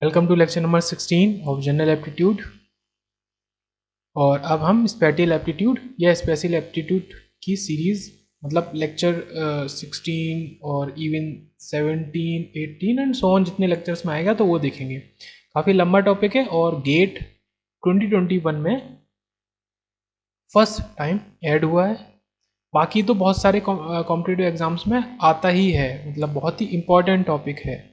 Welcome to lecture number 16 of general aptitude. और अब हम स्पेटियल एप्टीट्यूड या स्पेशल एप्टीट्यूड की सीरीज़ मतलब लेक्चर 16 और इवन 17, 18 एंड सो ऑन जितने लेक्चर्स में आएगा तो वो देखेंगे। काफ़ी लंबा टॉपिक है और गेट 2021 में फर्स्ट टाइम ऐड हुआ है। बाकी तो बहुत सारे कॉम्पिटिटिव एग्जाम्स में आता ही है, मतलब बहुत ही इम्पोर्टेंट टॉपिक है,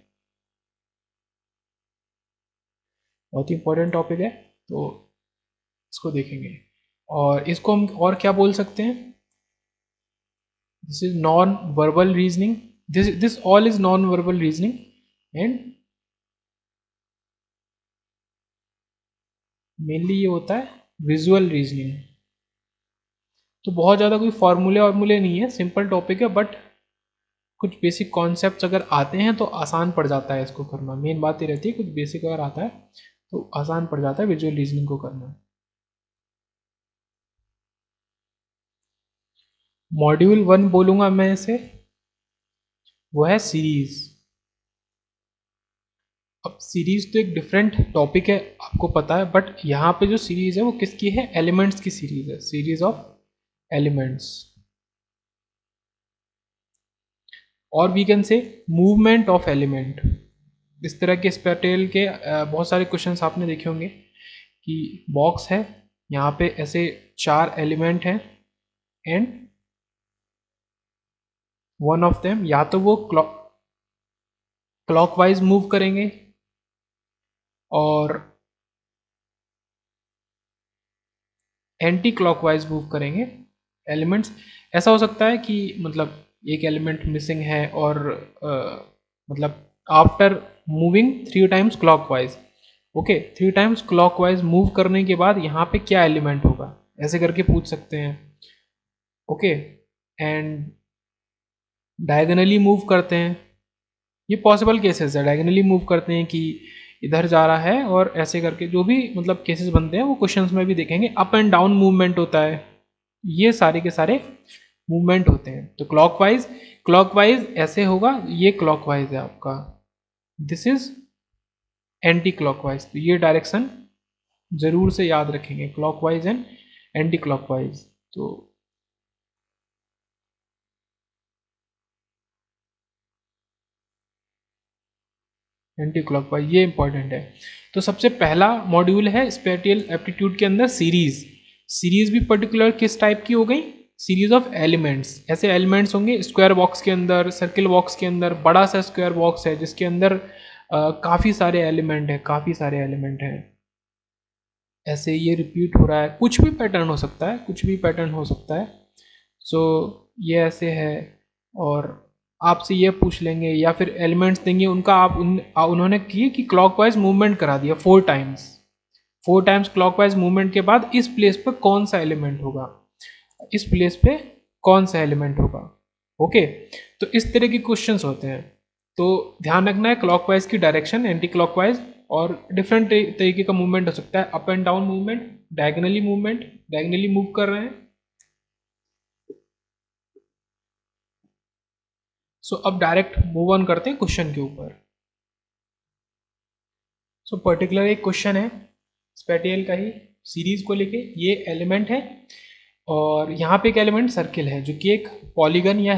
बहुत ही इम्पोर्टेंट टॉपिक है। तो इसको देखेंगे और इसको हम और क्या बोल सकते हैं। This is non verbal reasoning, this all is non verbal reasoning and mainly ये होता है विजुअल रीजनिंग। तो बहुत ज़्यादा कोई फॉर्मूले वार्मूले नहीं है, सिंपल टॉपिक है, बट कुछ बेसिक कॉन्सेप्ट्स अगर आते हैं तो आसान पड़ जाता है इसको करना। मेन बात ये रहती है कुछ बेसिक अगर आता है तो आसान पड़ जाता है विजुअल रीजनिंग को करना। मॉड्यूल 1 बोलूँगा मैं इसे, वो है सीरीज़। अब सीरीज तो एक डिफरेंट टॉपिक है, आपको पता है, बट यहाँ पे जो सीरीज है वो किसकी है? एलिमेंट्स की सीरीज है, सीरीज ऑफ एलिमेंट्स। और we can say movement of element. इस तरह के स्पेटियल के बहुत सारे क्वेश्चंस आपने देखे होंगे कि बॉक्स है, यहाँ पे ऐसे 4 एलिमेंट हैं एंड वन ऑफ देम या तो वो क्लॉकवाइज मूव करेंगे और एंटी क्लॉकवाइज मूव करेंगे एलिमेंट्स। ऐसा हो सकता है कि मतलब एक एलिमेंट मिसिंग है और मतलब after moving 3 times clockwise, okay, 3 times clockwise move करने के बाद यहाँ पे क्या एलिमेंट होगा, ऐसे करके पूछ सकते हैं। ओके, एंड डायगनली मूव करते हैं, ये पॉसिबल केसेस है, डायगनली मूव करते हैं कि इधर जा रहा है और ऐसे करके जो भी मतलब केसेस बनते हैं वो क्वेश्चंस में भी देखेंगे। अप एंड डाउन मूवमेंट होता है, ये सारे के सारे मूवमेंट होते हैं। तो क्लॉकवाइज, क्लॉकवाइज ऐसे होगा, ये क्लॉकवाइज है आपका, दिस इज एंटी क्लॉकवाइज। तो ये डायरेक्शन जरूर से याद रखेंगे, क्लॉकवाइज एंड एंटी क्लॉकवाइज। तो एंटी क्लॉकवाइज ये इंपॉर्टेंट है। तो सबसे पहला मॉड्यूल है स्पेटियल एप्टीट्यूड के अंदर सीरीज। सीरीज भी पर्टिकुलर किस टाइप की हो गई? Series of elements. ऐसे एलिमेंट्स होंगे स्क्वायर बॉक्स के अंदर, सर्किल बॉक्स के अंदर, बड़ा सा स्क्वायर बॉक्स है जिसके अंदर काफ़ी सारे एलिमेंट हैं, काफ़ी सारे एलिमेंट हैं। ऐसे ये रिपीट हो रहा है, कुछ भी पैटर्न हो सकता है, कुछ भी पैटर्न हो सकता है। सो ये ऐसे है और आपसे ये पूछ लेंगे या फिर एलिमेंट्स देंगे उनका, आप उन्होंने किए कि क्लॉकवाइज मूवमेंट करा दिया 4 टाइम्स, 4 टाइम्स क्लॉकवाइज मूवमेंट के बाद इस प्लेस पर कौन सा एलिमेंट होगा, इस प्लेस पे कौन सा एलिमेंट होगा। ओके, तो इस तरह के क्वेश्चंस होते हैं। तो ध्यान रखना है क्लॉकवाइज की डायरेक्शन, एंटी क्लॉकवाइज, और डिफरेंट तरीके का मूवमेंट हो सकता है, up and down movement, diagonally movement, diagonally move कर रहे हैं। सो अब डायरेक्ट मूव ऑन करते हैं क्वेश्चन के ऊपर। सो पर्टिकुलर एक क्वेश्चन है स्पेटियल का ही, सीरीज को लेके। ये एलिमेंट है और यहाँ पे एक एलिमेंट सर्किल है जो कि एक पॉलीगन या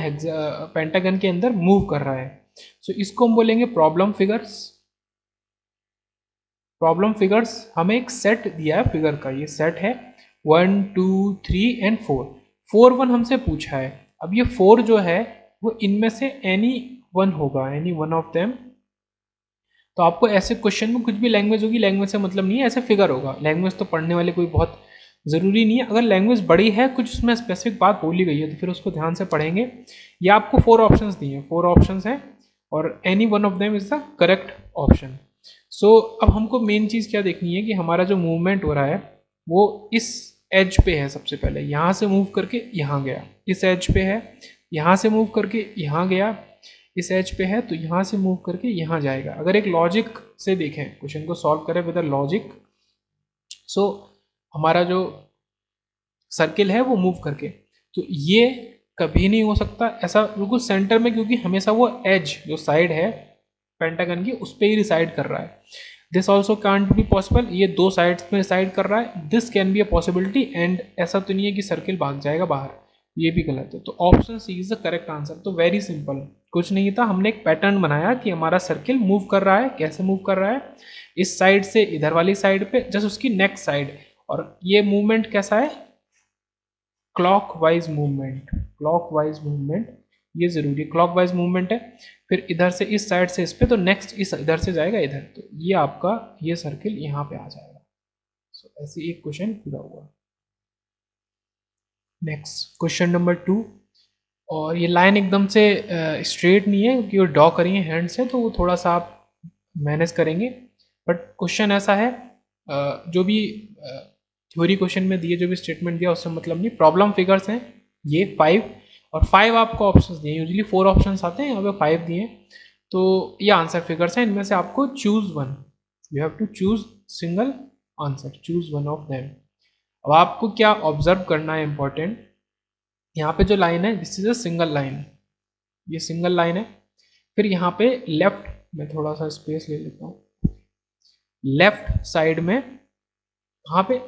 पेंटागन के अंदर मूव कर रहा है। सो इसको हम बोलेंगे प्रॉब्लम फिगर्स। प्रॉब्लम फिगर्स, हमें एक सेट दिया है फिगर का, ये सेट है 1 2 3 एंड 4। 4 1 हमसे पूछा है। अब ये 4 जो है वो इनमें से एनी वन होगा, एनी वन ऑफ देम। तो आपको ऐसे क्वेश्चन में कुछ भी लैंग्वेज होगी, लैंग्वेज से मतलब नहीं है, ऐसे फिगर होगा। लैंग्वेज तो पढ़ने वाले कोई बहुत ज़रूरी नहीं है, अगर लैंग्वेज बड़ी है, कुछ उसमें स्पेसिफिक बात बोली गई है तो फिर उसको ध्यान से पढ़ेंगे। या आपको 4 ऑप्शंस दिए हैं, 4 ऑप्शंस हैं और any one of them is the correct option. So अब हमको मेन चीज़ क्या देखनी है कि हमारा जो मूवमेंट हो रहा है वो इस एज पे है। सबसे पहले यहाँ से मूव करके यहाँ गया, इस एज पे है, यहाँ से मूव करके यहाँ गया, इस एज पे है, तो यहाँ से मूव करके यहाँ जाएगा। अगर एक लॉजिक से देखें, क्वेश्चन को सॉल्व करें विद लॉजिक, सो हमारा जो सर्किल है वो मूव करके, तो ये कभी नहीं हो सकता ऐसा बिल्कुल सेंटर में, क्योंकि हमेशा वो एज जो साइड है पेंटागन की उस पर ही रिसाइड कर रहा है। This also can't be possible, ये दो साइड्स में साइड कर रहा है, this can be a possibility, and ऐसा तो नहीं है कि सर्किल भाग जाएगा बाहर, ये भी गलत है। तो option C is the correct answer. तो वेरी सिंपल, कुछ नहीं था, हमने एक पैटर्न बनाया कि हमारा सर्किल मूव कर रहा है, कैसे मूव कर रहा है, इस साइड से इधर वाली साइड पे, जस्ट उसकी नेक्स्ट साइड, और ये मूवमेंट कैसा है, क्लॉकवाइज मूवमेंट, क्लॉकवाइज मूवमेंट, ये जरूरी क्लॉकवाइज मूवमेंट है। फिर इधर से इस साइड से इस पे, तो नेक्स्ट इस इधर से जाएगा इधर, तो ये आपका ये सर्किल यहाँ पे आ जाएगा। सो ऐसे एक क्वेश्चन पूरा हुआ। नेक्स्ट क्वेश्चन नंबर 2, और ये लाइन एकदम से स्ट्रेट नहीं है क्योंकि वो ड्रॉ करी है हैंड से, तो वो थोड़ा सा आप मैनेज करेंगे। बट क्वेश्चन ऐसा है, जो भी थ्योरी क्वेश्चन में दिए जो भी स्टेटमेंट दिया उससे मतलब नहीं, प्रॉब्लम फिगर्स हैं ये 5, और 5 आपको ऑप्शंस दिए, यूजुअली 4 ऑप्शंस आते हैं, यहाँ पे 5 दिए। तो ये आंसर फिगर्स हैं, इनमें से आपको choose one, you have to choose single answer, choose one of them. अब आपको क्या ऑब्जर्व करना है इंपॉर्टेंट, यहाँ पे जो लाइन है this is a single line, ये सिंगल लाइन है। फिर यहाँ पे लेफ्ट में थोड़ा सा स्पेस ले लेता हूँ, लेफ्ट साइड में, यहाँ पे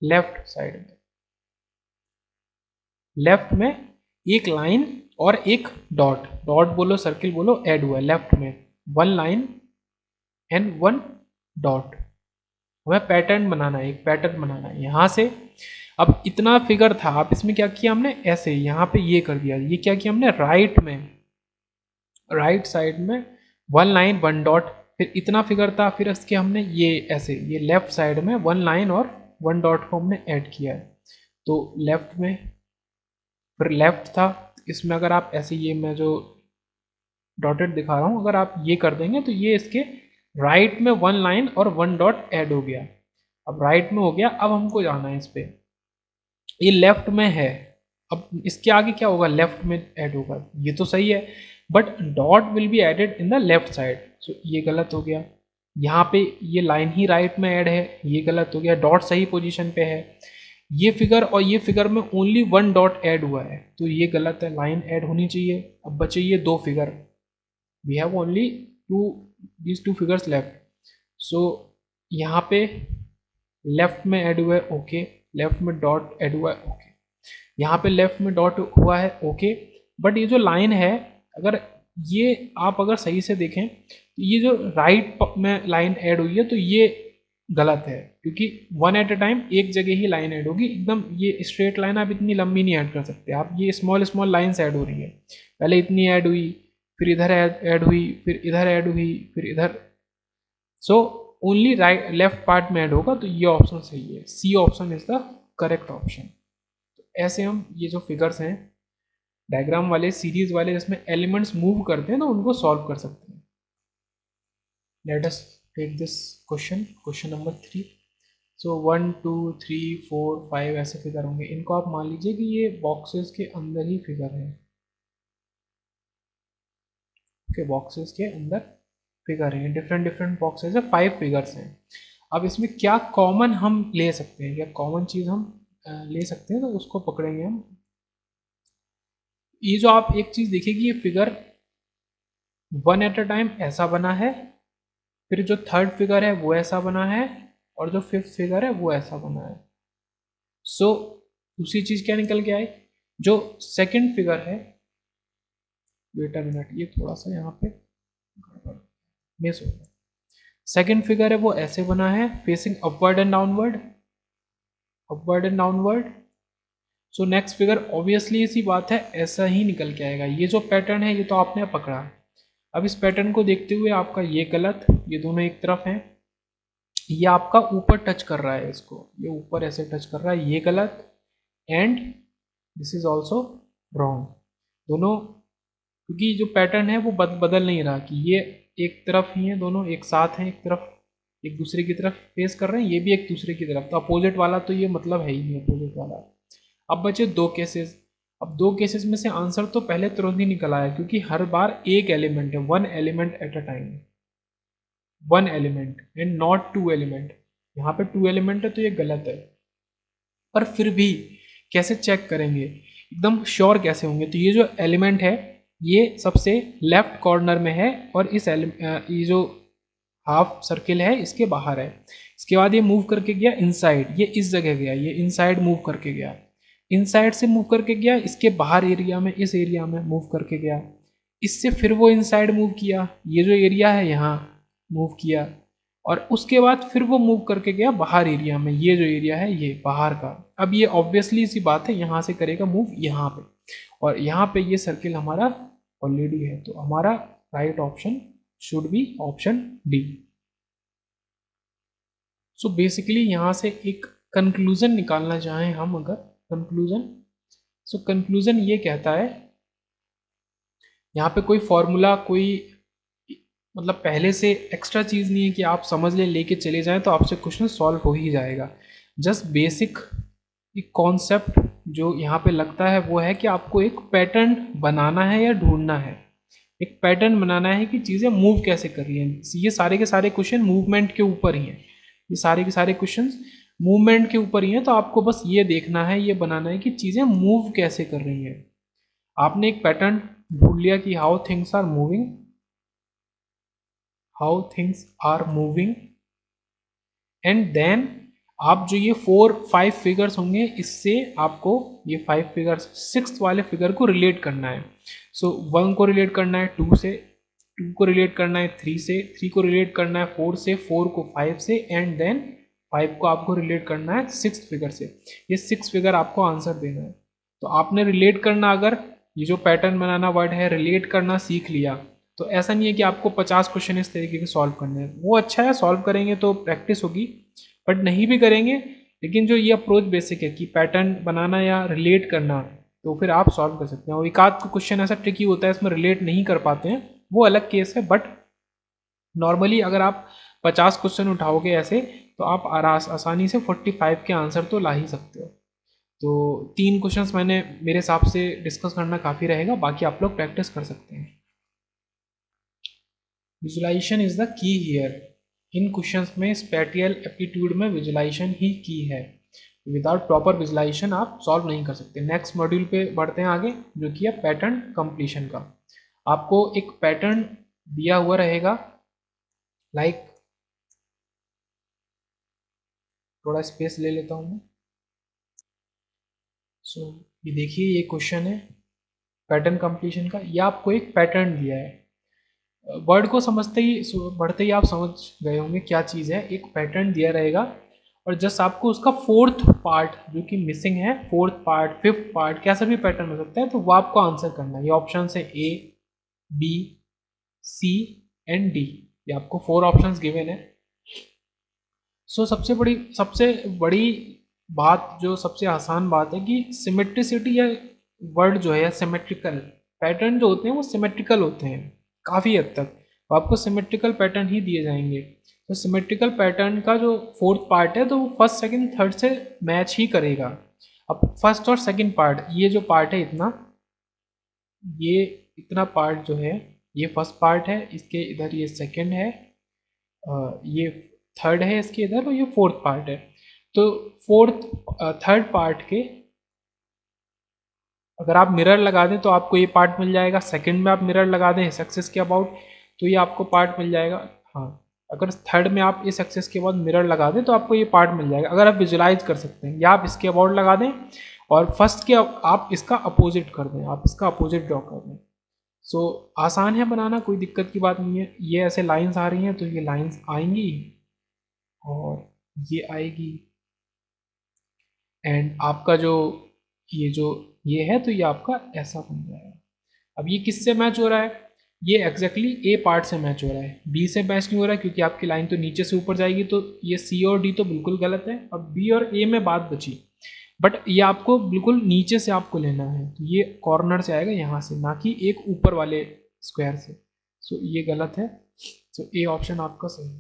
लेफ्ट साइड में, लेफ्ट में एक लाइन और एक डॉट, डॉट बोलो सर्किल बोलो, ऐड हुआ है लेफ्ट में, one line and one dot. हमें पैटर्न बनाना है, एक पैटर्न बनाना है यहाँ से। अब इतना फिगर था, आप इसमें क्या किया हमने, ऐसे यहाँ पे ये कर दिया, ये क्या किया हमने, राइट में, राइट साइड में वन लाइन वन डॉट, फिर इतना फिगर था, फिर इसके हमने ये ऐसे, ये लेफ्ट साइड में वन लाइन और वन डॉट को हमने ऐड किया है। तो लेफ्ट में फिर लेफ्ट था, इसमें अगर आप ऐसे, ये मैं जो डॉटेड दिखा रहा हूँ, अगर आप ये कर देंगे तो ये इसके राइट में वन लाइन और वन डॉट ऐड हो गया। अब राइट में हो गया, अब हमको जाना है इस पे, ये लेफ्ट में है, अब इसके आगे क्या होगा, लेफ्ट में ऐड होगा, ये तो सही है, but dot will be added in the left side, so ये गलत हो गया। यहाँ पे ये लाइन ही राइट में ऐड है, ये गलत हो गया, डॉट सही पोजीशन पे है। ये फिगर और ये फिगर में ओनली वन डॉट ऐड हुआ है, तो ये गलत है, लाइन ऐड होनी चाहिए। अब बचे ये दो figure, we have only these two figures left, so यहाँ पे लेफ्ट में ऐड हुआ है, ओके, लेफ्ट में डॉट ऐड हुआ है, ओके, यहाँ पे लेफ्ट में डॉट हुआ है, ओके। बट ये जो लाइन है, अगर ये आप अगर सही से देखें तो ये जो राइट में लाइन ऐड हुई है, तो ये गलत है, क्योंकि वन एट अ टाइम एक जगह ही लाइन ऐड होगी, एकदम ये स्ट्रेट लाइन आप इतनी लंबी नहीं ऐड कर सकते, आप ये स्मॉल स्मॉल लाइन्स ऐड हो रही है, पहले इतनी ऐड हुई, फिर इधर ऐड हुई, फिर इधर ऐड हुई, फिर इधर, so only right left part में ऐड होगा, तो ये ऑप्शन सही है, C option is the correct option. तो ऐसे हम ये जो फिगर्स हैं डायग्राम वाले, सीरीज वाले, जिसमें एलिमेंट्स मूव करते हैं, तो उनको सॉल्व कर सकते हैं। Let us take this question, question number 3। So 1 2 3 4 5 ऐसे फिगर होंगे, इनको आप मान लीजिए कि ये बॉक्सेस के अंदर ही फिगर है, ओके, बॉक्सेस के अंदर फिगर है, डिफरेंट डिफरेंट बॉक्सेस है, 5 फिगर्स हैं। अब इसमें क्या कॉमन हम ले सकते हैं, क्या कॉमन चीज़ हम ले सकते हैं, तो उसको पकड़ेंगे हम। ये जो आप एक चीज़ देखिए कि ये figure one eight a time ऐसा बना है, फिर जो थर्ड फिगर है वो ऐसा बना है, और जो फिफ्थ फिगर है वो ऐसा बना है। सो दूसरी चीज़ क्या निकल के आई, जो सेकंड फिगर है, वेट अ मिनट, ये थोड़ा सा यहाँ पे मिस हो गया, सेकंड फिगर है वो ऐसे बना है, facing upward and downward, upward and downward. So next figure obviously इसी बात है, ऐसा ही निकल के आएगा। ये जो पैटर्न है ये तो आपने पकड़ा, अब इस पैटर्न को देखते हुए आपका ये गलत, ये दोनों एक तरफ हैं, ये आपका ऊपर टच कर रहा है, इसको ये ऊपर ऐसे टच कर रहा है, ये गलत, and this is also wrong, दोनों, क्योंकि जो पैटर्न है वो बदल नहीं रहा कि ये एक तरफ ही है, दोनों एक साथ हैं, एक तरफ एक दूसरे की तरफ फेस कर रहे हैं, ये भी एक दूसरे की तरफ, तो अपोजिट वाला तो ये मतलब है ही नहीं अपोजिट वाला। अब बचे दो केसेस, अब दो केसेस में से आंसर तो पहले तुरंत ही निकल आया, क्योंकि हर बार एक एलिमेंट है, one element at a time, one element and not two element, यहाँ पे टू एलिमेंट है तो ये गलत है। पर फिर भी कैसे चेक करेंगे, एकदम श्योर कैसे होंगे, तो ये जो एलिमेंट है ये सबसे लेफ्ट कॉर्नर में है, और इस ये जो हाफ सर्किल है इसके बाहर है। इसके बाद ये मूव करके गया इनसाइड, ये इस जगह गया, ये इनसाइड मूव करके गया, इनसाइड से मूव करके गया इसके बाहर एरिया में, इस एरिया में मूव करके गया, इससे फिर वो इनसाइड मूव किया, ये जो एरिया है यहाँ मूव किया, और उसके बाद फिर वो मूव करके गया बाहर एरिया में, ये जो एरिया है ये बाहर का। अब ये ऑब्वियसली सी बात है यहाँ से करेगा मूव यहाँ पे, और यहाँ पे ये सर्किल हमारा ऑलरेडी है, तो हमारा right option should be option D. So basically यहाँ से एक कंक्लूजन निकालना चाहें हम, अगर कंक्लूजन, सो कंक्लूजन ये कहता है, यहाँ पे कोई फॉर्मूला, कोई मतलब पहले से एक्स्ट्रा चीज़ नहीं है कि आप समझ लेके चले जाएं तो आपसे क्वेश्चन सॉल्व हो ही जाएगा। जस्ट बेसिक एक कॉन्सेप्ट जो यहाँ पे लगता है वो है कि आपको एक पैटर्न बनाना है या ढूंढना है, एक पैटर्न बनाना है कि चीज़ें मूव कैसे कर रही हैं। ये सारे के सारे क्वेश्चन मूवमेंट के ऊपर ही हैं, ये सारे के सारे क्वेश्चन मूवमेंट के ऊपर ही हैं, तो आपको बस ये देखना है, ये बनाना है कि चीज़ें मूव कैसे कर रही हैं। आपने एक पैटर्न ढूंढ लिया कि how things are moving, how things are moving, and then आप जो ये 4-5 फिगर्स होंगे इससे आपको ये 5 फिगर्स 6th वाले फिगर को रिलेट करना है। सो 1 को रिलेट करना है 2 से, 2 को रिलेट करना है 3 से, 3 को रिलेट करना है 4 से, 4 को 5 से, एंड देन 5 को आपको रिलेट करना है 6th फिगर से। ये 6 फिगर आपको आंसर देना है। तो आपने रिलेट करना, अगर ये जो पैटर्न बनाना वर्ड है रिलेट करना सीख लिया, तो ऐसा नहीं है कि आपको 50 क्वेश्चन इस तरीके के सॉल्व करने हैं। वो अच्छा है, सॉल्व करेंगे तो प्रैक्टिस होगी, बट नहीं भी करेंगे, लेकिन जो ये अप्रोच बेसिक है कि पैटर्न बनाना या रिलेट करना, तो फिर आप सॉल्व कर सकते हैं। और एक आध को क्वेश्चन ऐसा ट्रिकी होता है इसमें रिलेट नहीं कर पाते हैं, वो अलग केस है, बट नॉर्मली अगर आप 50 क्वेश्चन उठाओगे ऐसे तो आप आसानी से 45 के आंसर तो ला ही सकते हो। तो 3 क्वेश्चंस मैंने मेरे हिसाब से डिस्कस करना काफ़ी रहेगा, बाकी आप लोग प्रैक्टिस कर सकते हैं। Visualization is the key here, इन क्वेश्चंस में स्पैटियल एप्टीट्यूड में विजुलाइजेशन ही की है। विदाउट प्रॉपर विजुलाइजेशन आप सॉल्व नहीं कर सकते। नेक्स्ट मॉड्यूल पे बढ़ते हैं आगे, जो कि है पैटर्न कंप्लीशन का। आपको एक पैटर्न दिया हुआ रहेगा, लाइक थोड़ा स्पेस ले लेता हूँ मैं। सो ये देखिए, ये क्वेश्चन है पैटर्न कंप्लीशन का। ये आपको एक पैटर्न दिया है, वर्ड को समझते ही बढ़ते ही आप समझ गए होंगे क्या चीज़ है। एक पैटर्न दिया रहेगा और जस्ट आपको उसका 4th पार्ट जो कि मिसिंग है, 4th पार्ट 5th पार्ट कैसा भी पैटर्न हो सकता है, तो वो आपको आंसर करना है। ये ऑप्शन है A, B, C and D, ये आपको 4 ऑप्शंस गिवन है। सो सबसे बड़ी बात, जो सबसे आसान बात है कि सिमेट्रिसिटी या वर्ड जो है या सिमेट्रिकल पैटर्न जो होते हैं वो सिमेट्रिकल होते हैं काफ़ी हद तक, तो आपको सिमेट्रिकल पैटर्न ही दिए जाएंगे। तो सिमेट्रिकल पैटर्न का जो 4th पार्ट है तो वो 1st, 2nd, 3rd से मैच ही करेगा। अब 1st और 2nd पार्ट, ये जो पार्ट है इतना, ये इतना पार्ट जो है ये 1st पार्ट है, इसके इधर ये 2nd है, ये 3rd है इसके इधर, और ये 4th पार्ट है। तो 3rd पार्ट के अगर आप मिरर लगा दें तो आपको ये पार्ट मिल जाएगा। 2nd में आप मिरर लगा दें सक्सेस के अबाउट तो ये आपको पार्ट मिल जाएगा। हाँ, अगर 3rd में आप इस सक्सेस के बाद मिरर लगा दें तो आपको ये पार्ट मिल जाएगा, अगर आप विजुलाइज कर सकते हैं। या आप इसके अबाउट लगा दें और 1st के आप इसका अपोजिट कर दें, आप इसका अपोजिट ड्रॉ कर दें। सो आसान है बनाना, कोई दिक्कत की बात नहीं है। ये ऐसे लाइंस आ रही हैं तो ये लाइंस आएंगी और ये आएगी, एंड आपका जो ये है तो ये आपका ऐसा बन जाएगा। अब ये किससे मैच हो रहा है? ये एग्जैक्टली ए पार्ट से मैच हो रहा है, बी से मैच नहीं हो रहा है, क्योंकि आपकी लाइन तो नीचे से ऊपर जाएगी, तो ये सी और डी तो बिल्कुल गलत है। अब बी और ए में बात बची, बट ये आपको बिल्कुल नीचे से आपको लेना है, तो ये कॉर्नर से आएगा यहाँ से, ना कि एक ऊपर वाले स्क्वायर से। सो ये गलत है, सो ए ऑप्शन आपका सही है।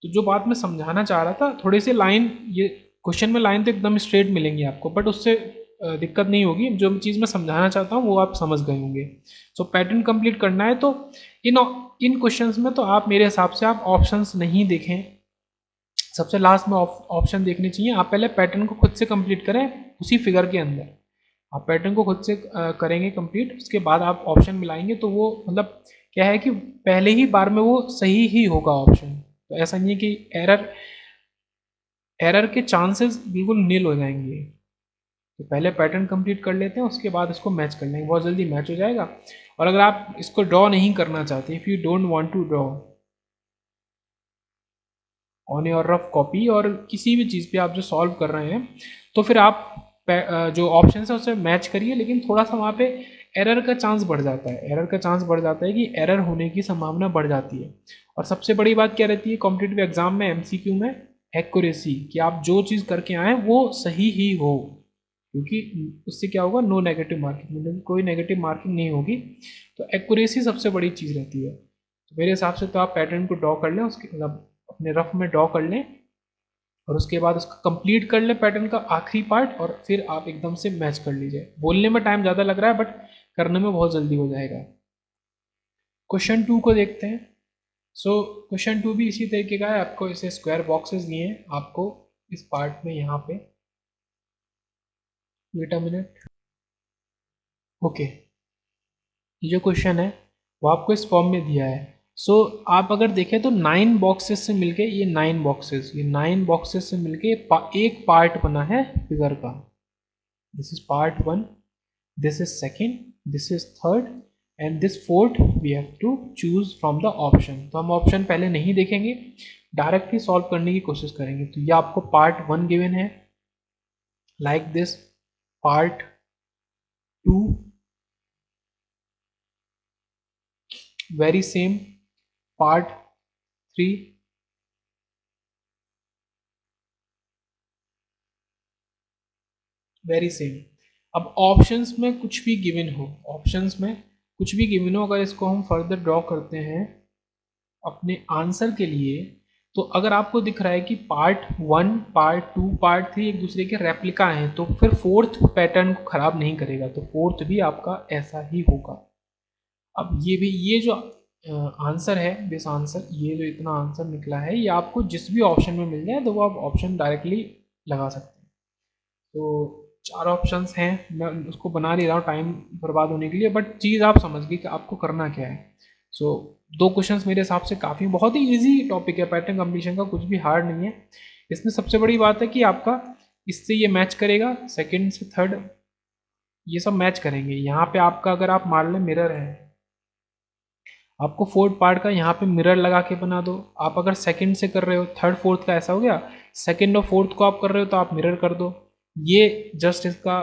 तो जो बात मैं समझाना चाह रहा था, थोड़ी सी लाइन, ये क्वेश्चन में लाइन तो एकदम स्ट्रेट मिलेंगी आपको, बट उससे दिक्कत नहीं होगी। जो चीज़ मैं समझाना चाहता हूँ वो आप समझ गए होंगे। सो पैटर्न कंप्लीट करना है तो इन क्वेश्चंस में तो आप मेरे हिसाब से आप ऑप्शंस नहीं देखें, सबसे लास्ट में ऑप्शन देखने चाहिए। आप पहले पैटर्न को खुद से कंप्लीट करें उसी फिगर के अंदर, आप पैटर्न को खुद से करेंगे कंप्लीट, उसके बाद आप ऑप्शन मिलाएंगे तो वो मतलब क्या है कि पहले ही बार में वो सही ही होगा ऑप्शन। तो ऐसा नहीं है कि एरर के चांसेस बिल्कुल नील हो जाएंगे। तो पहले पैटर्न कंप्लीट कर लेते हैं, उसके बाद इसको मैच कर लेंगे, बहुत जल्दी मैच हो जाएगा। और अगर आप इसको ड्रॉ नहीं करना चाहते, if you don't want to draw on your rough copy और किसी भी चीज़ पे आप जो सॉल्व कर रहे हैं, तो फिर आप जो ऑप्शन है उससे मैच करिए, लेकिन थोड़ा सा वहाँ पे एरर का चांस बढ़ जाता है, एरर का चांस बढ़ जाता है कि एरर होने की संभावना बढ़ जाती है। और सबसे बड़ी बात क्या रहती है कॉम्पिटिटिव एग्जाम में, एमसीक्यू में, एक्यूरेसी, कि आप जो चीज़ करके आए वो सही ही हो, क्योंकि उससे क्या होगा, नो नेगेटिव मार्किंग, मतलब कोई नेगेटिव मार्किंग नहीं होगी। तो एक्यूरेसी सबसे बड़ी चीज़ रहती है। तो मेरे हिसाब से तो आप पैटर्न को ड्रॉ कर लें, उसके मतलब अपने रफ में ड्रॉ कर लें, और उसके बाद उसका कंप्लीट कर लें पैटर्न का आखिरी पार्ट, और फिर आप एकदम से मैच कर लीजिए। बोलने में टाइम ज़्यादा लग रहा है, बट करने में बहुत जल्दी हो जाएगा। क्वेश्चन 2 को देखते हैं। सो क्वेश्चन 2 भी इसी तरीके का है, आपको इसे स्क्वायर बॉक्सेस दिए हैं, आपको इस पार्ट में यहाँ पे, वेट अ मिनट, ओके, ये जो क्वेश्चन है वो आपको इस फॉर्म में दिया है। सो आप अगर देखें तो 9 बॉक्सेस से मिलके, ये 9 बॉक्सेस से मिलके एक पार्ट बना है फिगर का। This is part 1, this is second, this is third, and this fourth we have to choose from the option. तो हम ऑप्शन पहले नहीं देखेंगे, डायरेक्ट ही सॉल्व करने की कोशिश करेंगे। तो ये आपको पार्ट 1 गिवन है, like this, part 2 very same, part 3 very same. अब ऑप्शंस में कुछ भी गिवन हो, ऑप्शंस में कुछ भी गिवन हो, अगर इसको हम फर्दर ड्रॉ करते हैं अपने आंसर के लिए, तो अगर आपको दिख रहा है कि पार्ट 1, पार्ट 2, पार्ट 3 एक दूसरे के रेप्लिका हैं, तो फिर फोर्थ पैटर्न को खराब नहीं करेगा, तो फोर्थ भी आपका ऐसा ही होगा। अब ये भी, ये जो आंसर है, दिस आंसर, ये जो इतना आंसर निकला है, ये आपको जिस भी ऑप्शन में मिल जाए तो वो आप ऑप्शन डायरेक्टली लगा सकते हैं। तो 4 ऑप्शंस हैं, मैं उसको बना नहीं रहा हूँ टाइम बर्बाद होने के लिए, बट चीज़ आप समझ गई कि आपको करना क्या है। सो 2 क्वेश्चंस मेरे हिसाब से काफ़ी, बहुत ही इजी टॉपिक है पैटर्न कंप्लीशन का, कुछ भी हार्ड नहीं है। इसमें सबसे बड़ी बात है कि आपका इससे ये मैच करेगा, सेकंड से थर्ड ये सब मैच करेंगे। यहाँ पे आपका अगर आप मान लें मिरर है, आपको फोर्थ पार्ट का यहाँ पे मिरर लगा के बना दो। आप अगर सेकंड से कर रहे हो, थर्ड फोर्थ का ऐसा हो गया, सेकंड और फोर्थ को आप कर रहे हो तो आप मिरर कर दो। ये जस्ट इसका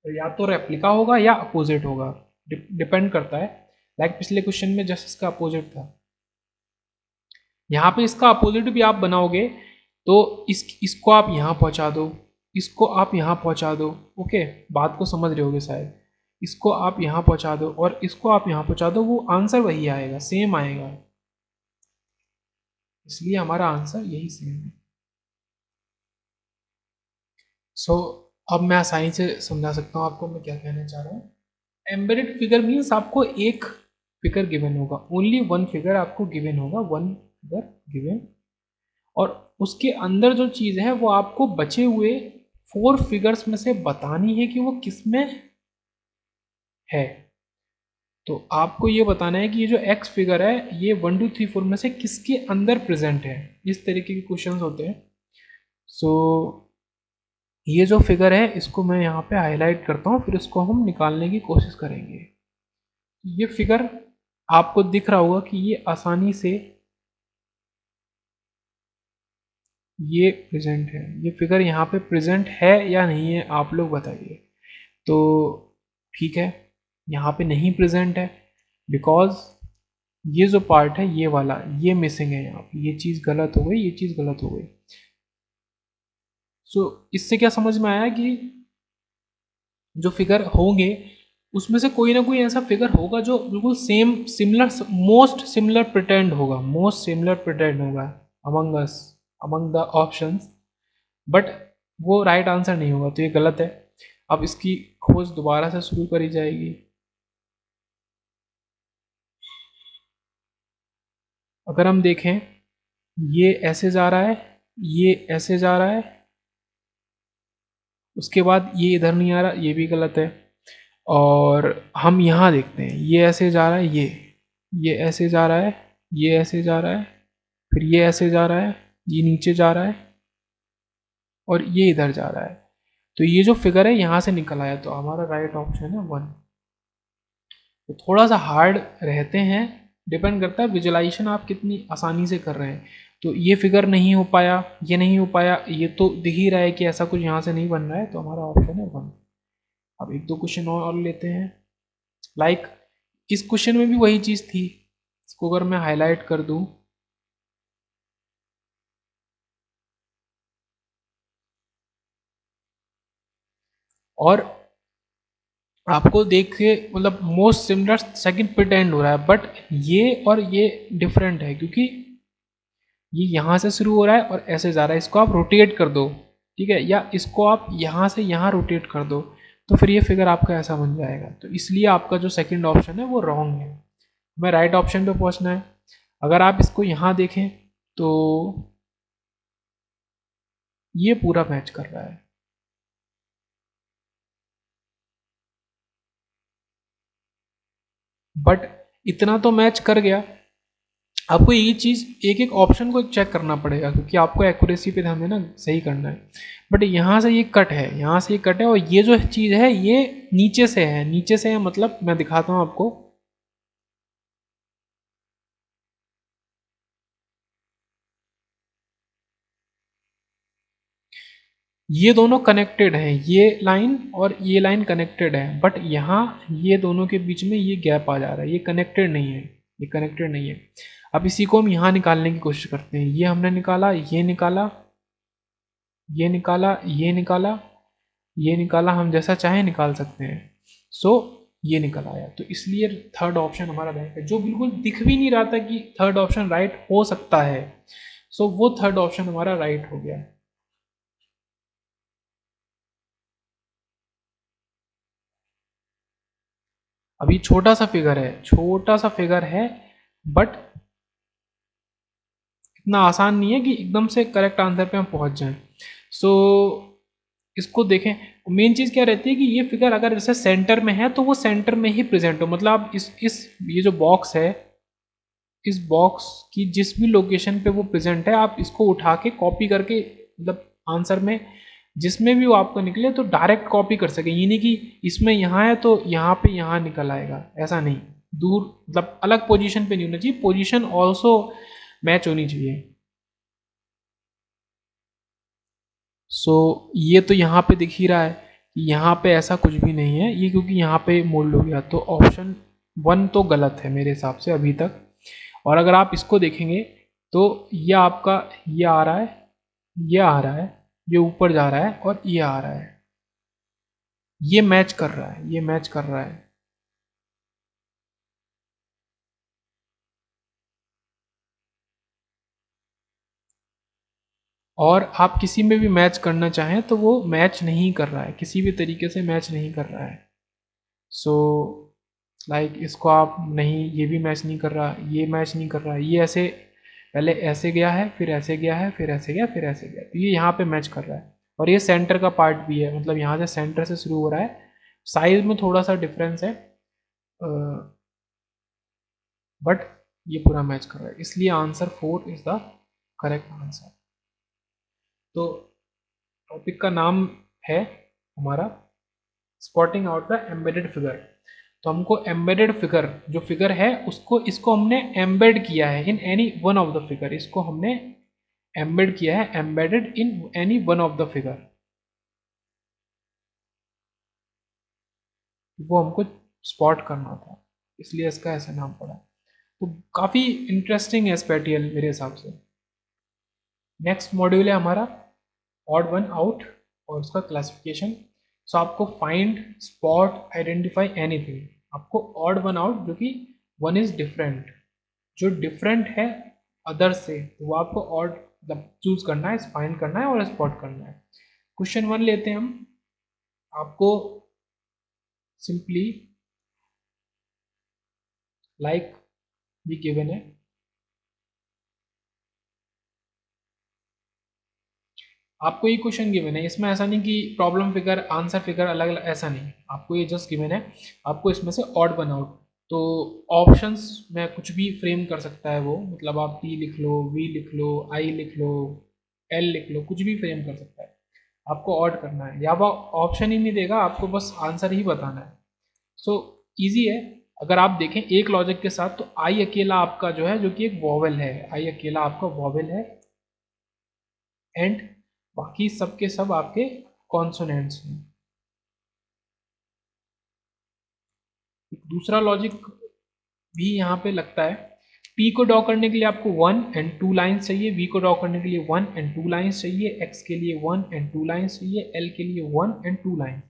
या तो रेप्लिका होगा या अपोजिट होगा, डिपेंड करता है। लाइक पिछले क्वेश्चन में जस्ट इसका अपोजिट था, यहाँ पे इसका अपोजिट भी आप बनाओगे, तो इसको आप यहाँ पहुँचा दो, इसको आप यहाँ पहुँचा दो। ओके, बात को समझ रहे होगे शायद। इसको आप यहाँ पहुँचा दो और इसको आप यहाँ पहुँचा दो, वो आंसर वही आएगा, सेम आएगा, इसलिए हमारा आंसर यही सेम है। सो अब मैं आसानी से समझा सकता हूँ आपको मैं क्या कहना चाह रहा हूँ। एम्बेडेड फिगर मीन्स आपको एक फिगर गिवन होगा, ओनली वन फिगर आपको गिवन होगा, वन फिगर गिवन, और उसके अंदर जो चीज़ है वो आपको बचे हुए 4 फिगर्स में से बतानी है कि वो किस में है। तो आपको ये बताना है कि ये जो एक्स फिगर है ये 1 2 3 4 में से किसके अंदर प्रेजेंट है। इस तरीके के क्वेश्चंस होते हैं। सो ये जो फिगर है इसको मैं यहाँ पे हाईलाइट करता हूँ, फिर इसको हम निकालने की कोशिश करेंगे। ये फिगर आपको दिख रहा होगा कि ये आसानी से ये प्रेजेंट है, ये फिगर यहाँ पे प्रेजेंट है या नहीं है, आप लोग बताइए। तो ठीक है, यहाँ पे नहीं प्रेजेंट है, बिकॉज ये जो पार्ट है ये वाला, ये मिसिंग है, यहाँ पे ये चीज़ गलत हो गई, ये चीज़ गलत हो गई। सो इससे क्या समझ में आया कि जो फिगर होंगे उसमें से कोई ना कोई ऐसा फिगर होगा जो बिल्कुल same, similar, most similar pretend होगा, मोस्ट सिमिलर प्रिटेंड होगा among us, among the options, but वो राइट आंसर नहीं होगा, तो ये गलत है। अब इसकी खोज दोबारा से शुरू करी जाएगी। अगर हम देखें, ये ऐसे जा रहा है, ये ऐसे जा रहा है, उसके बाद ये इधर नहीं आ रहा, ये भी गलत है। और हम यहाँ देखते हैं, ये ऐसे जा रहा है, ये ऐसे जा रहा है, ये ऐसे जा रहा है, फिर ये ऐसे जा रहा है, ये नीचे जा रहा है और ये इधर जा रहा है। तो ये जो फिगर है यहाँ से निकल आया, तो हमारा राइट ऑप्शन है 1। तो थोड़ा सा हार्ड रहते हैं, डिपेंड करता है विजुअलाइजेशन आप कितनी आसानी से कर रहे हैं। तो ये फिगर नहीं हो पाया, ये नहीं हो पाया, ये तो दिख ही रहा है कि ऐसा कुछ यहाँ से नहीं बन रहा है, तो हमारा ऑप्शन है 1। अब एक दो क्वेश्चन और लेते हैं। लाइक इस क्वेश्चन में भी वही चीज़ थी, इसको अगर मैं हाईलाइट कर दूं, और आपको देख के मतलब मोस्ट सिमिलर सेकंड प्रिटेंड हो रहा है, बट ये और ये डिफरेंट है, क्योंकि ये यहाँ से शुरू हो रहा है और ऐसे जा रहा है। इसको आप रोटेट कर दो, ठीक है, या इसको आप यहाँ से यहाँ रोटेट कर दो, तो फिर ये फिगर आपका ऐसा बन जाएगा। तो इसलिए आपका जो सेकंड ऑप्शन है वो रॉन्ग है, हमें राइट ऑप्शन पे पहुँचना है। अगर आप इसको यहाँ देखें तो ये पूरा मैच कर रहा है, बट इतना तो मैच कर गया। आपको ये चीज़ एक एक ऑप्शन को चेक करना पड़ेगा, क्योंकि आपको एक्यूरेसी पे ध्यान देना, सही करना है। बट यहाँ से ये कट है, यहाँ से ये कट है, और ये जो चीज़ है ये नीचे से है, नीचे से है, मतलब मैं दिखाता हूँ आपको। ये दोनों कनेक्टेड हैं, ये लाइन और ये लाइन कनेक्टेड है, बट यहाँ ये दोनों के बीच में ये गैप आ जा रहा है, ये कनेक्टेड नहीं है, ये कनेक्टेड नहीं है। अब इसी को हम यहाँ निकालने की कोशिश करते हैं। ये हमने निकाला, ये निकाला, ये निकाला, ये निकाला, ये निकाला, हम जैसा चाहे निकाल सकते हैं। सो ये निकल आया, तो इसलिए थर्ड ऑप्शन हमारा राइट है। जो बिल्कुल दिख भी नहीं रहा था कि थर्ड ऑप्शन राइट हो सकता है, सो वो थर्ड ऑप्शन हमारा राइट हो गया। अभी छोटा सा फिगर है, छोटा सा फिगर है, बट इतना आसान नहीं है कि एकदम से करेक्ट आंसर पे हम पहुंच जाएं। सो इसको देखें, मेन चीज़ क्या रहती है कि ये फिगर अगर जैसे सेंटर में है तो वो सेंटर में ही प्रेजेंट हो, मतलब आप इस ये जो बॉक्स है, इस बॉक्स की जिस भी लोकेशन पे वो प्रेजेंट है, आप इसको उठा के कॉपी करके, मतलब आंसर में जिसमें भी वो आपको निकले तो डायरेक्ट कॉपी कर सके। ये नहीं कि इसमें यहाँ है तो यहाँ पे यहाँ निकल आएगा, ऐसा नहीं। दूर मतलब अलग पोजीशन पे नहीं होना चाहिए, पोजीशन ऑल्सो मैच होनी चाहिए। सो ये तो यहाँ पे दिख ही रहा है कि यहाँ पे ऐसा कुछ भी नहीं है, ये क्योंकि यहाँ पे मोल्ड हो गया, तो ऑप्शन 1 तो गलत है मेरे हिसाब से अभी तक। और अगर आप इसको देखेंगे तो ये आपका, ये आ रहा है, ये आ रहा है, ये ऊपर जा रहा है और ये आ रहा है, ये मैच कर रहा है, ये मैच कर रहा है। और आप किसी में भी मैच करना चाहें तो वो मैच नहीं कर रहा है, किसी भी तरीके से मैच नहीं कर रहा है। सो लाइक इसको आप नहीं, ये भी मैच नहीं कर रहा, ये मैच नहीं कर रहा, ये ऐसे पहले ऐसे गया है, फिर ऐसे गया है, फिर ऐसे गया, फिर ऐसे गया, तो ये यहाँ पे मैच कर रहा है। और ये सेंटर का पार्ट भी है, मतलब यहाँ से सेंटर से शुरू हो रहा है, साइज में थोड़ा सा डिफरेंस है, बट ये पूरा मैच कर रहा है, इसलिए answer 4 is the correct answer. तो टॉपिक का नाम है हमारा spotting out the embedded figure. तो हमको एम्बेडेड फिगर, जो फिगर है उसको, इसको हमने एम्बेड किया है in any one of the figure, इसको हमने एम्बेड किया है, embedded in any one of the figure, वो हमको स्पॉट करना था, इसलिए इसका ऐसा नाम पड़ा। तो काफ़ी इंटरेस्टिंग है स्पेटियल मेरे हिसाब से। नेक्स्ट मॉड्यूल है हमारा ऑड वन आउट और उसका क्लासिफिकेशन। सो आपको फाइंड, स्पॉट, आइडेंटिफाई एनीथिंग, आपको ऑड वन आउट, जो कि वन इज डिफरेंट, जो डिफरेंट है अदर से, तो वो आपको ऑड मतलब चूज करना है, फाइंड करना है और स्पॉट करना है। क्वेश्चन 1 लेते हैं हम। आपको सिंपली लाइक ये गिवन है, आपको ये क्वेश्चन गिवन है, इसमें ऐसा नहीं कि प्रॉब्लम फिगर आंसर फिगर अलग अलग, ऐसा नहीं, आपको ये जस्ट गिवन है, आपको इसमें से ऑड वन आउट तो ऑप्शंस में कुछ भी फ्रेम कर सकता है वो, मतलब आप टी लिख लो, वी लिख लो, आई लिख लो, एल लिख लो, कुछ भी फ्रेम कर सकता है। आपको ऑड करना है, या वो ऑप्शन ही नहीं देगा, आपको बस आंसर ही बताना है। सो इजी है। अगर आप देखें एक लॉजिक के साथ, तो आई अकेला आपका जो है, जो कि एक वॉवेल है, आई अकेला आपका वॉवेल है, एंड बाकी सब के सब आपके कॉन्सोनेंट्स हैं। दूसरा लॉजिक भी यहाँ पे लगता है। पी को ड्रॉ करने के लिए आपको 1 and 2 लाइन्स चाहिए, वी को ड्रॉ करने के लिए 1 and 2 लाइन्स चाहिए, एक्स के लिए 1 and 2 लाइन्स चाहिए, एल के लिए 1 and 2 लाइन,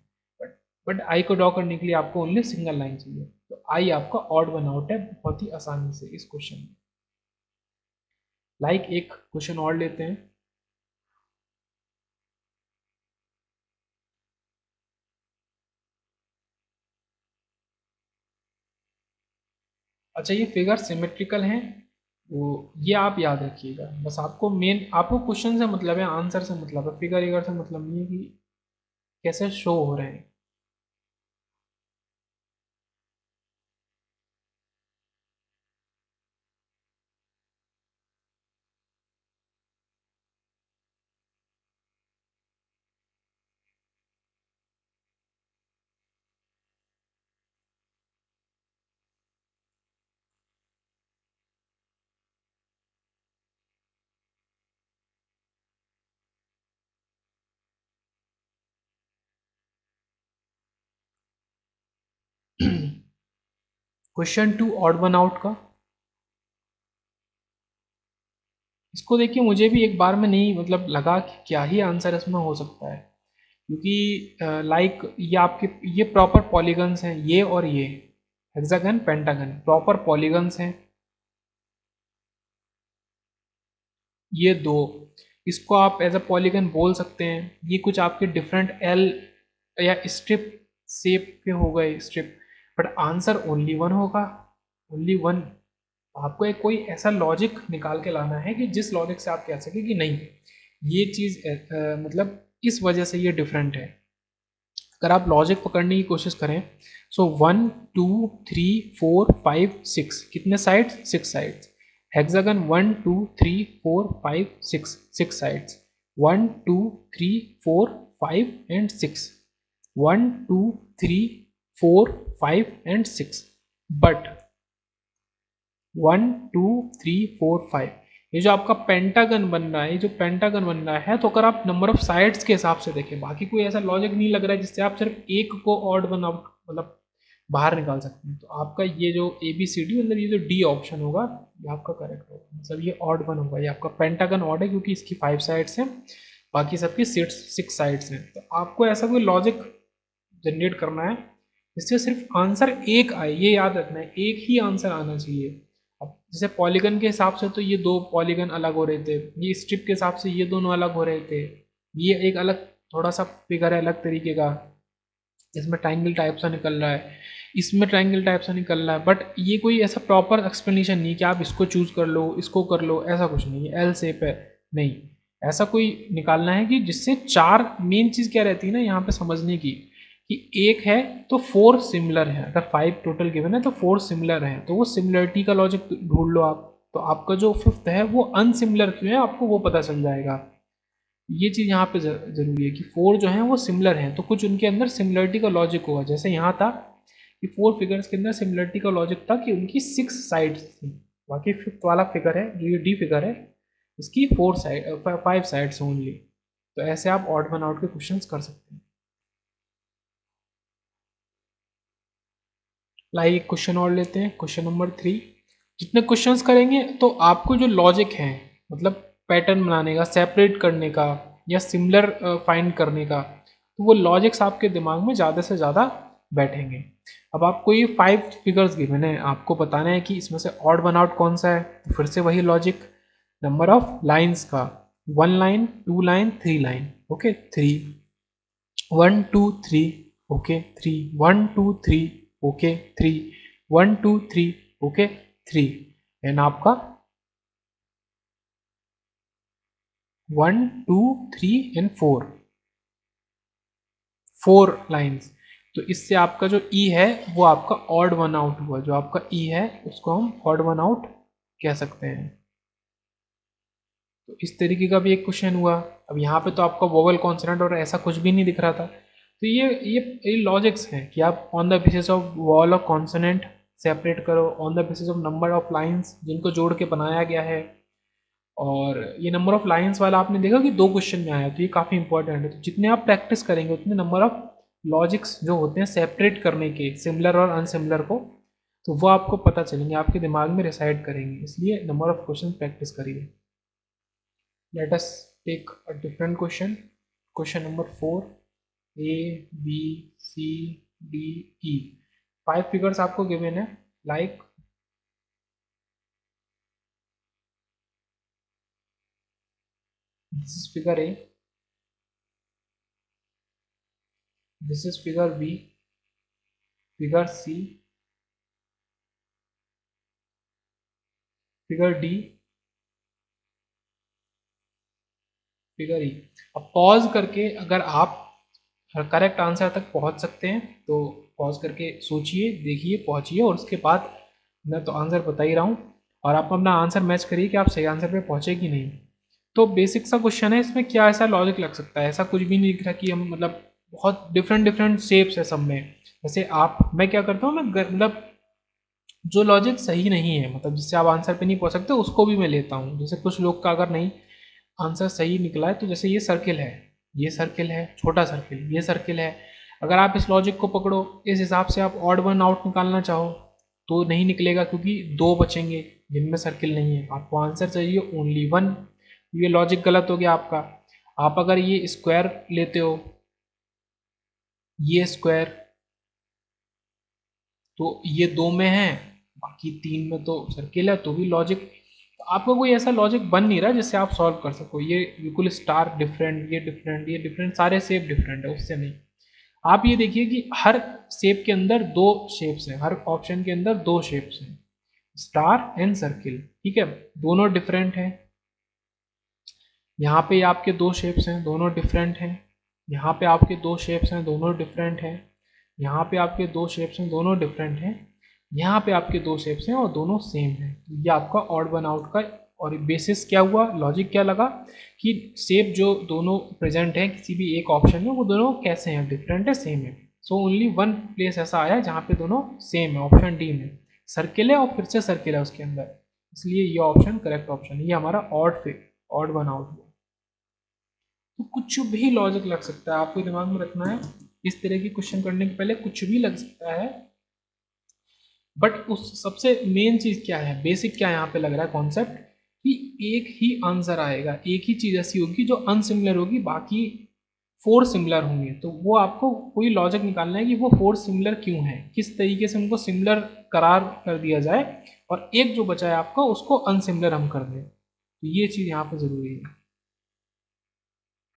बट आई को ड्रॉ करने के लिए आपको ओनली सिंगल लाइन चाहिए। तो आई आपका ऑड वन आउट है बहुत ही आसानी से इस क्वेश्चन में। एक क्वेश्चन और लेते हैं। अच्छा, ये फिगर सिमेट्रिकल हैं, वो ये आप याद रखिएगा, बस आपको मेन, आपको क्वेश्चन से मतलब है, आंसर से मतलब है, फिगर इगर से मतलब नहीं है कि कैसे शो हो रहे हैं। क्वेश्चन 2 ऑड वन आउट का, इसको देखिए, मुझे भी एक बार में नहीं मतलब लगा कि क्या ही आंसर इसमें हो सकता है, क्योंकि ये आपके, ये प्रॉपर पॉलीगन्स हैं, ये और ये हेक्सागन पेंटागन प्रॉपर पॉलीगन्स हैं, ये दो, इसको आप एज अ पॉलीगन बोल सकते हैं। ये कुछ आपके डिफरेंट एल या स्ट्रिप शेप के हो गए strip, but answer only one होगा, ओनली वन। आपको एक कोई ऐसा लॉजिक निकाल के लाना है कि जिस लॉजिक से आप कह सके कि नहीं, ये चीज़ मतलब इस वजह से ये डिफरेंट है। अगर आप लॉजिक पकड़ने की कोशिश करें, सो 1 2 3 4 5 6, कितने sides, 6 sides. Hexagon 1 2 3 4 5 6, 6 sides. 1 2 3 4 5 and 6, 1 2 3 4 5 and 6, but 1 2 3 4 5, ये जो आपका पेंटागन बन रहा है, ये जो पेंटागन बन रहा है, तो अगर आप नंबर ऑफ साइड्स के हिसाब से देखें, बाकी कोई ऐसा लॉजिक नहीं लग रहा है जिससे आप सिर्फ एक को ऑड वन आउट मतलब बाहर निकाल सकते हैं। तो आपका ये जो ए बी सी डी, मतलब ये जो डी ऑप्शन होगा, ये आपका करेक्ट होगा, मतलब ये ऑड वन होगा। ये आपका पेंटागन ऑड है क्योंकि इसकी 5 साइड्स हैं, बाकी सबकी 6 साइड्स हैं। तो आपको ऐसा कोई लॉजिक जनरेट करना है जिससे सिर्फ आंसर एक आए, ये याद रखना है, एक ही आंसर आना चाहिए। अब जैसे पॉलीगन के हिसाब से तो ये दो पॉलीगन अलग हो रहे थे, ये स्ट्रिप के हिसाब से ये दोनों अलग हो रहे थे, ये एक अलग थोड़ा सा फिगर है अलग तरीके का, इसमें ट्राइंगल टाइप सा निकल रहा है, इसमें ट्राइंगल टाइप सा निकल रहा है, बट ये कोई ऐसा प्रॉपर एक्सप्लेनेशन नहीं कि आप इसको चूज कर लो, इसको कर लो, ऐसा कुछ नहीं है। एल शेप है, नहीं, ऐसा कोई निकालना है कि जिससे चार, मेन चीज़ क्या रहती है ना यहाँ पे समझने की, कि एक है तो 4 सिमिलर है, अगर 5 टोटल गिवन है तो 4 सिमिलर है, तो वो सिमिलरिटी का लॉजिक ढूंढ लो आप। तो आपका जो फिफ्थ है वो अनसिमिलर क्यों है, आपको वो पता चल जाएगा। ये चीज़ यहाँ पे जरूरी है कि 4 जो हैं वो सिमिलर हैं, तो कुछ उनके अंदर सिमिलरिटी का लॉजिक होगा। जैसे यहाँ था कि 4 फिगर्स के अंदर सिमिलरिटी का लॉजिक था कि उनकी 6 साइड्स थी, बाकी फिफ्थ वाला फिगर है जो ये डी फिगर है, इसकी 5 साइड्स ओनली। तो ऐसे आप ऑड वन आउट के क्वेश्चन कर सकते हैं। क्वेश्चन और लेते हैं, क्वेश्चन नंबर 3। जितने क्वेश्चंस करेंगे तो आपको जो लॉजिक है, मतलब पैटर्न बनाने का, सेपरेट करने का, या सिमिलर फाइंड करने का, तो वो लॉजिक्स आपके दिमाग में ज़्यादा से ज़्यादा बैठेंगे। अब आपको ये 5 फिगर्स गिवन है, आपको बताना है कि इसमें से ऑड वन आउट कौन सा है। तो फिर से वही लॉजिक, नंबर ऑफ लाइन्स का, 1 line 2 line 3 line, okay 3, 1 2 3, okay 3, 1 2 3, okay 3, 1 2 3, okay 3, and आपका 1 2 3 एंड 4, 4 लाइन्स। तो इससे आपका जो ई है वो आपका ऑड वन आउट हुआ, जो आपका ई है उसको हम ऑड वन आउट कह सकते हैं। तो इस तरीके का भी एक क्वेश्चन हुआ। अब यहाँ पे तो आपका वोवल कॉन्सोनेंट और ऐसा कुछ भी नहीं दिख रहा था। तो ये लॉजिक्स हैं कि आप on the basis of vowel of consonant separate करो, on the basis of number of lines जिनको जोड़ के बनाया गया है। और ये नंबर ऑफ लाइंस वाला आपने देखा कि 2 क्वेश्चन में आया, तो ये काफ़ी इंपॉर्टेंट है। तो जितने आप प्रैक्टिस करेंगे उतने नंबर ऑफ लॉजिक्स जो होते हैं सेपरेट करने के सिमिलर और अनसिमिलर को, तो वो आपको पता चलेंगे, आपके दिमाग में रिसाइड करेंगे। इसलिए नंबर ऑफ क्वेश्चन प्रैक्टिस करिए। Let us take a different question. Question number 4. A, B, C, D, E. 5 figures आपको given है, like this is figure A, this is figure B, figure C, figure D, figure ई। अब pause करके अगर आप correct answer तक पहुंच सकते हैं तो पॉज करके सोचिए, देखिए, पहुंचिए, और उसके बाद मैं तो आंसर बता ही रहा हूँ और आप अपना आंसर मैच करिए कि आप सही आंसर पे पहुंचे कि नहीं। तो बेसिक सा क्वेश्चन है, इसमें क्या ऐसा लॉजिक लग सकता है? ऐसा कुछ भी नहीं दिख रहा कि हम मतलब बहुत डिफरेंट डिफरेंट शेप्स है सब में। जैसे आप, मैं क्या करता हूँ, मैं मतलब जो लॉजिक सही नहीं है, मतलब जिससे आप आंसर पे नहीं पहुंच सकते, उसको भी मैं लेता हूँ। जैसे कुछ लोग का अगर नहीं आंसर सही निकला है, तो जैसे ये सर्किल है, ये सर्किल है, छोटा सर्किल, ये सर्किल है, अगर आप इस लॉजिक को पकड़ो, इस हिसाब से आप ऑड वन आउट निकालना चाहो तो नहीं निकलेगा, क्योंकि 2 बचेंगे जिनमें सर्किल नहीं है। आपको आंसर चाहिए ओनली 1। ये लॉजिक गलत हो गया आपका। आप अगर ये स्क्वायर लेते हो, ये स्क्वायर, तो ये 2 में है, बाकी 3 में तो सर्किल है, तो भी लॉजिक, तो आपको कोई ऐसा लॉजिक बन नहीं रहा जिससे आप सॉल्व कर सको। ये बिल्कुल स्टार डिफरेंट, ये डिफरेंट, ये डिफरेंट, सारे शेप डिफरेंट है, उससे नहीं। आप ये देखिए कि हर शेप के अंदर 2 शेप्स हैं, हर ऑप्शन के अंदर 2 शेप्स हैं, स्टार एंड सर्किल, ठीक है, दोनों डिफरेंट हैं। यहाँ पे आपके 2 शेप्स हैं, दोनों डिफरेंट हैं। यहाँ पे आपके 2 शेप्स हैं, दोनों डिफरेंट हैं। यहाँ पे आपके 2 शेप्स हैं, दोनों डिफरेंट हैं। यहाँ पे आपके 2 शेप्स हैं और दोनों सेम हैं। ये आपका ऑड वन आउट का, और बेसिस क्या हुआ, लॉजिक क्या लगा कि शेप जो दोनों प्रेजेंट है किसी भी एक ऑप्शन में, वो दोनों कैसे हैं, डिफरेंट है, सेम है। सो ओनली वन प्लेस ऐसा आया जहाँ पे दोनों सेम है, ऑप्शन डी में सर्किल है और फिर से सर्किल है उसके अंदर, इसलिए ये ऑप्शन करेक्ट ऑप्शन है। ये हमारा ऑड वन आउट हुआ। तो कुछ भी लॉजिक लग सकता है, आपको दिमाग में रखना है, इस तरह की क्वेश्चन करने के पहले कुछ भी लग सकता है। बट उस सबसे मेन चीज क्या है, बेसिक क्या यहाँ पे लग रहा है कॉन्सेप्ट, कि एक ही आंसर आएगा, एक ही चीज ऐसी होगी जो अनसिमिलर होगी, बाकी 4 सिमिलर होंगे। तो वो आपको कोई लॉजिक निकालना है कि वो 4 सिमिलर क्यों है, किस तरीके से उनको सिमिलर करार कर दिया जाए और एक जो बचा है आपका उसको अनसिमिलर हम कर दें। तो ये चीज़ यहाँ पे ज़रूरी है।